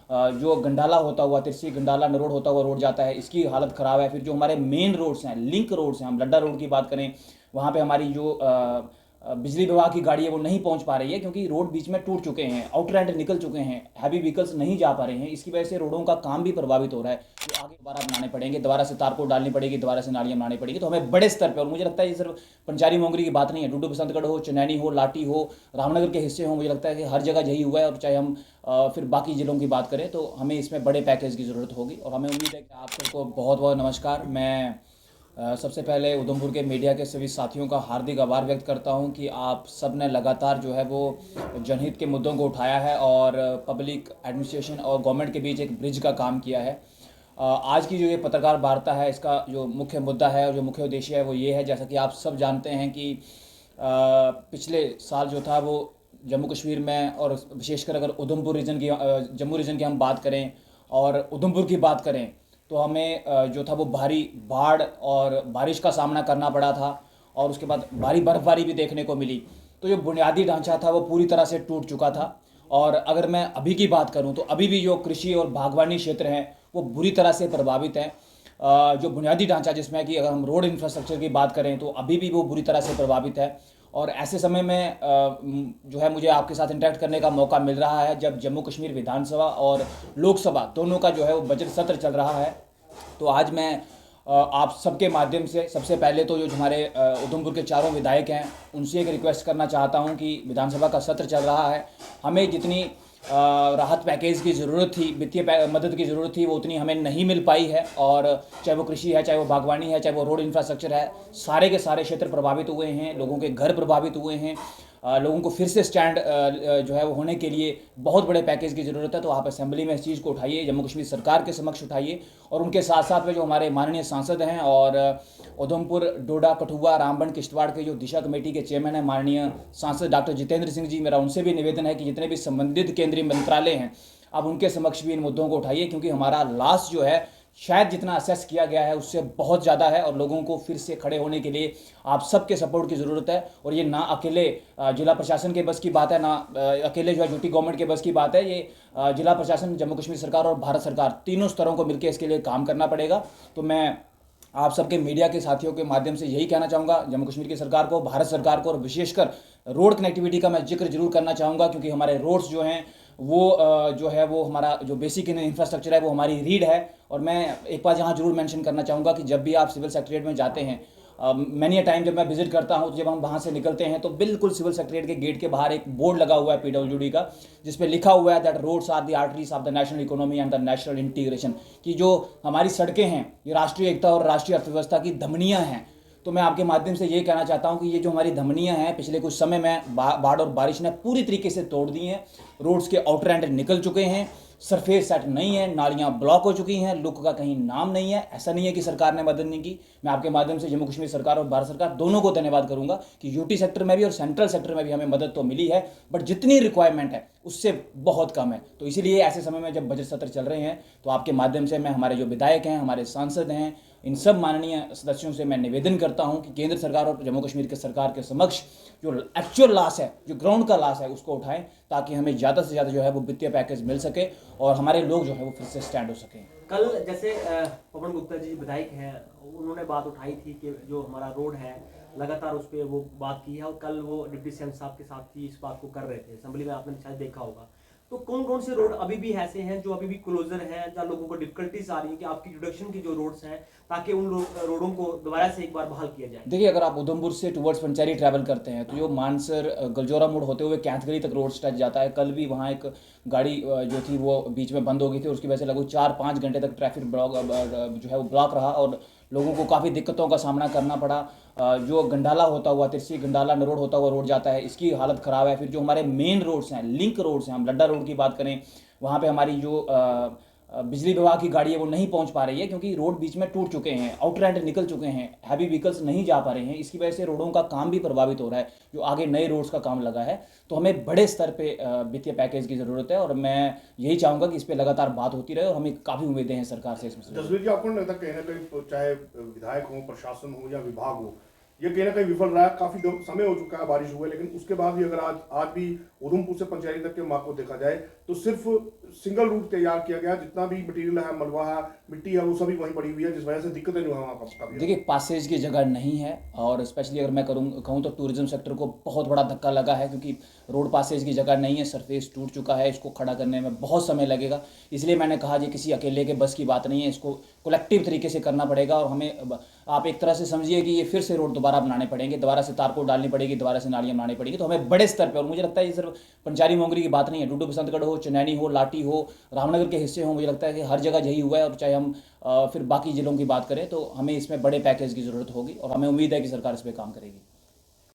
जो गंडाला होता हुआ, तिरसी गंडाला नरोड होता हुआ रोड जाता है, इसकी हालत ख़राब है। फिर जो हमारे मेन रोड्स हैं, लिंक रोड्स हैं, हम लड्डा रोड की बात करें, वहाँ पे हमारी जो बिजली विभाग की गाड़ी है वो नहीं पहुंच पा रही है, क्योंकि रोड बीच में टूट चुके हैं, आउटलैंड निकल चुके हैं, हैवी व्हीकल्स नहीं जा पा रहे हैं। इसकी वजह से रोडों का काम भी प्रभावित हो रहा है। जो आगे दोबारा बनाने पड़ेंगे, दोबारा से तारकोल डालनी पड़ेगी, दोबारा से नालियाँ बनानी पड़ेगी। तो हमें बड़े स्तर पर, और मुझे लगता है ये सिर्फ पंचारी मोंगरी की बात नहीं है, डुडू बसंतगढ़ हो, चनैनी हो, लाटी हो, रामनगर के हिस्से हो, मुझे लगता है कि हर जगह यही हुआ है। और चाहे हम फिर बाकी ज़िलों की बात करें तो हमें इसमें बड़े पैकेज की ज़रूरत होगी। और हमें उम्मीद है कि आप सबको बहुत बहुत नमस्कार। मैं सबसे पहले उधमपुर के मीडिया के सभी साथियों का हार्दिक आभार व्यक्त करता हूं कि आप सब ने लगातार जो है वो जनहित के मुद्दों को उठाया है और पब्लिक एडमिनिस्ट्रेशन और गवर्नमेंट के बीच एक ब्रिज का काम किया है। आज की जो ये पत्रकार वार्ता है, इसका जो मुख्य मुद्दा है और जो मुख्य उद्देश्य है वो ये है, जैसा कि आप सब जानते हैं कि पिछले साल जो था वो जम्मू कश्मीर में, और विशेषकर अगर उधमपुर रीजन की जम्मू रीजन की हम बात करें और उधमपुर की बात करें, तो हमें जो था वो भारी बाढ़ और बारिश का सामना करना पड़ा था, और उसके बाद भारी बर्फबारी भी देखने को मिली। तो जो बुनियादी ढांचा था वो पूरी तरह से टूट चुका था। और अगर मैं अभी की बात करूं तो अभी भी जो कृषि और बागवानी क्षेत्र हैं वो बुरी तरह से प्रभावित हैं। जो बुनियादी ढांचा, जिसमें कि अगर हम रोड इंफ्रास्ट्रक्चर की बात करें तो अभी भी वो बुरी तरह से प्रभावित है। और ऐसे समय में जो है मुझे आपके साथ इंटरेक्ट करने का मौका मिल रहा है जब जम्मू कश्मीर विधानसभा और लोकसभा दोनों का जो है वो बजट सत्र चल रहा है। तो आज मैं आप सबके माध्यम से सबसे पहले तो जो हमारे उधमपुर के चारों विधायक हैं उनसे एक रिक्वेस्ट करना चाहता हूं कि विधानसभा का सत्र चल रहा है, हमें जितनी राहत पैकेज की ज़रूरत थी, वित्तीय मदद की ज़रूरत थी, वो उतनी हमें नहीं मिल पाई है। और चाहे वो कृषि है, चाहे वो बागवानी है, चाहे वो रोड इंफ्रास्ट्रक्चर है, सारे के सारे क्षेत्र प्रभावित हुए हैं, लोगों के घर प्रभावित हुए हैं। लोगों को फिर से स्टैंड जो है वो होने के लिए बहुत बड़े पैकेज की ज़रूरत है। तो आप असेंबली में इस चीज़ को उठाइए, जम्मू कश्मीर सरकार के समक्ष उठाइए, और उनके साथ साथ में जो हमारे माननीय सांसद हैं और उधमपुर, डोडा, कठुआ, रामबन, किश्तवाड़ के जो दिशा कमेटी के चेयरमैन हैं माननीय सांसद डॉक्टर जितेंद्र सिंह जी, मेरा उनसे भी निवेदन है कि जितने भी संबंधित केंद्रीय मंत्रालय हैं आप उनके समक्ष भी इन मुद्दों को उठाइए, क्योंकि हमारा लॉस जो है शायद जितना असेस किया गया है उससे बहुत ज़्यादा है, और लोगों को फिर से खड़े होने के लिए आप सबके सपोर्ट की ज़रूरत है। और ये ना अकेले जिला प्रशासन के बस की बात है, ना अकेले जो है यूटी गवर्नमेंट के बस की बात है। ये जिला प्रशासन, जम्मू कश्मीर सरकार और भारत सरकार, तीनों स्तरों को मिलकर इसके लिए काम करना पड़ेगा। तो मैं आप सबके मीडिया के साथियों के माध्यम से यही कहना चाहूँगा जम्मू कश्मीर की सरकार को, भारत सरकार को, और विशेषकर रोड कनेक्टिविटी का मैं जिक्र जरूर करना चाहूँगा, क्योंकि हमारे रोड्स जो हैं वो जो है वो हमारा जो बेसिक इंफ्रास्ट्रक्चर है वो हमारी रीढ़ है। और मैं एक बार यहाँ जरूर मेंशन करना चाहूँगा कि जब भी आप सिविल सेक्रेटरीट में जाते हैं, मैनी अ टाइम जब मैं विजिट करता हूँ, तो जब हम वहाँ से निकलते हैं तो बिल्कुल सिविल सेक्रेटरीट के गेट के बाहर एक बोर्ड लगा हुआ है पीडब्ल्यूडी का, जिसपे लिखा हुआ है that roads are the arteries of the national economy and the national integration, कि जो हमारी सड़कें हैं ये राष्ट्रीय एकता और राष्ट्रीय अर्थव्यवस्था की धमनियाँ हैं। तो मैं आपके माध्यम से ये कहना चाहता हूँ कि ये जो हमारी धमनियाँ हैं पिछले कुछ समय में बाढ़ और बारिश ने पूरी तरीके से तोड़ दी हैं। रोड्स के आउटर एंड निकल चुके हैं, सरफेस सेट नहीं है, नालियाँ ब्लॉक हो चुकी हैं, लुक का कहीं नाम नहीं है। ऐसा नहीं है कि सरकार ने मदद नहीं की। मैं आपके माध्यम से जम्मू कश्मीर सरकार और भारत सरकार दोनों को धन्यवाद करूंगा कि यूटी सेक्टर में भी और सेंट्रल सेक्टर में भी हमें मदद तो मिली है, बट जितनी रिक्वायरमेंट है उससे बहुत कम है। तो इसीलिए ऐसे समय में जब बजट सत्र चल रहे हैं तो आपके माध्यम से मैं हमारे जो विधायक हैं, हमारे सांसद हैं, इन सब माननीय सदस्यों से मैं निवेदन करता हूं कि केंद्र सरकार और जम्मू कश्मीर के सरकार के समक्ष जो एक्चुअल लॉस है, जो ग्राउंड का लॉस है, उसको उठाएं, ताकि हमें ज़्यादा से ज़्यादा जो है वो वित्तीय पैकेज मिल सके और हमारे लोग जो है वो फिर से स्टैंड हो सकें। कल जैसे पवन गुप्ता जी विधायक हैं, उन्होंने बात उठाई थी कि जो हमारा रोड है लगातार उस पर वो बात की है, और कल वो डिप्टी सीएम साहब के साथ ही इस बात को कर रहे थे असेंबली में, आपने शायद देखा होगा। तो कौन कौन से रोड अभी भी ऐसे हैं जो अभी भी क्लोजर हैं, जहाँ लोगों को डिफिकल्टीज आ रही है कि आपकी इंट्रोडक्शन की जो रोड्स हैं, ताकि उन रोडों को दोबारा से एक बार बहाल किया जाए? देखिए, अगर आप उधमपुर से टुवर्ड्स पंचेरी ट्रैवल करते हैं तो जो मानसर गलजोरा मोड़ होते हुए कैंथगली तक रोड टच जाता है। कल भी वहाँ एक गाड़ी जो थी वो बीच में बंद हो गई थी, उसकी वजह से लगभग 4-5 घंटे तक ट्रैफिक ब्लॉक जो है वो ब्लॉक रहा और लोगों को काफ़ी दिक्कतों का सामना करना पड़ा। जो गंडाला होता हुआ, तिरसी गंडाला नरोड होता हुआ रोड जाता है, इसकी हालत ख़राब है। फिर जो हमारे मेन रोड्स हैं, लिंक रोड्स हैं, हम लड्डा रोड की बात करें, वहाँ पे हमारी जो बिजली विभाग की गाड़ी है वो नहीं पहुंच पा रही है, क्योंकि रोड बीच में टूट चुके हैं, आउटलैंड निकल चुके हैं, हैवी व्हीकल्स नहीं जा पा रहे हैं। इसकी वजह से रोडों का काम भी प्रभावित हो रहा है, जो आगे नए रोड्स का काम लगा है। तो हमें बड़े स्तर पे वित्तीय पैकेज की ज़रूरत है, और मैं यही चाहूँगा कि इस पर लगातार बात होती रहे, और हमें काफ़ी उम्मीदें हैं सरकार से इसमें। जसवीर जी, आपको नहीं लगता कहीं ना कहीं चाहे विधायक हो, प्रशासन हो या विभाग हो, ये कहीं ना कहीं विफल रहा है? काफी समय हो चुका है बारिश हुए, लेकिन उसके बाद भी अगर आज भी उधमपुर से पंचैरी तक के मार्ग को देखा जाए तो सिर्फ सिंगल रूट तैयार किया गया, जितना भी मटेरियल है, मलबा है, मिट्टी है, वो सभी वहीं पड़ी हुई है, जिस वजह से दिक्कतें जो है वहाँ पर काफी देखिए, पासेज की जगह नहीं है, और स्पेशली अगर मैं कहूँ तो टूरिज्म सेक्टर को बहुत बड़ा धक्का लगा है, क्योंकि रोड पासेज की जगह नहीं है, सरफेस टूट चुका है, इसको खड़ा करने में बहुत समय लगेगा। इसलिए मैंने कहा जी किसी अकेले के बस की बात नहीं है, इसको कलेक्टिव तरीके से करना पड़ेगा। और हमें आप एक तरह से समझिए कि ये फिर से रोड दोबारा बनाने पड़ेंगे, दोबारा से तारकोल डालनी पड़ेगी, दोबारा से नालियाँ बनानी पड़ेगी। तो हमें बड़े स्तर पर, और मुझे लगता है ये सिर्फ पंचारी मोंगरी की बात नहीं है, डुड्डू बसंतगढ़ हो, चनैनी हो, लाठी हो, रामनगर के हिस्से हो, मुझे लगता है कि हर जगह यही हुआ है। और चाहे हम फिर बाकी ज़िलों की बात करें तो हमें इसमें बड़े पैकेज की ज़रूरत होगी, और हमें उम्मीद है कि सरकार इस पर काम करेगी।